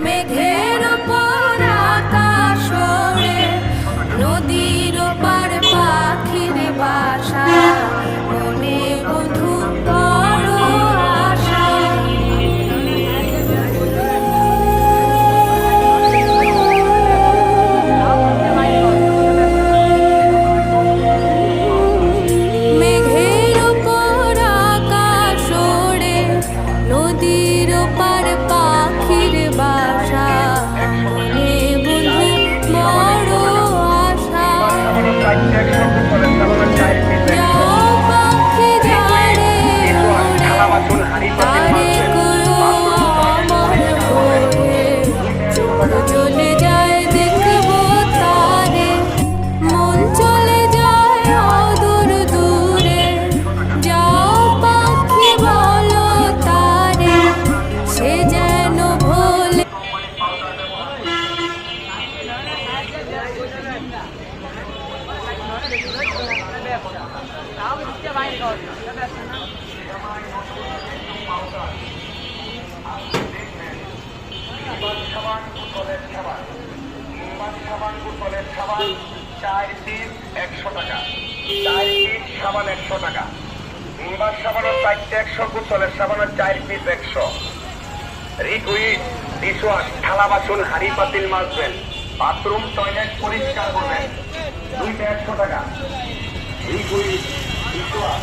মেঘের ওপর আকাশ ওড়ে, নদীর ওপার পাখির বাসা, মনে বন্ধু বড় আশা। মেঘের ওপর আকাশ ওড়ে, নদীর ওপার পাখির বাসা, মনে বন্ধু বড় আশা। যাও পাখি ঝাড়ে ওড়ে, তারে করো আমার ভোরে, চলে যায় দেখবো তারে, মন চলে যায় অদূর দূরে। যাও পাখি বলো তারে, সে যেন ভোলে। সাবান 4 পিস 100 টাকা, 4 পিস সাবান 100 টাকা। নিম্বার সাবানের 4টে 100, কুচলের সাবানের 4 পিস 100। লিকুইড ডিশওয়াশ, থালা বাসন হাঁড়ি পাতিল মাজবেন, বাথরুম টয়লেট পরিষ্কার করবেন, 2টা 100 টাকা। Liquid dishwash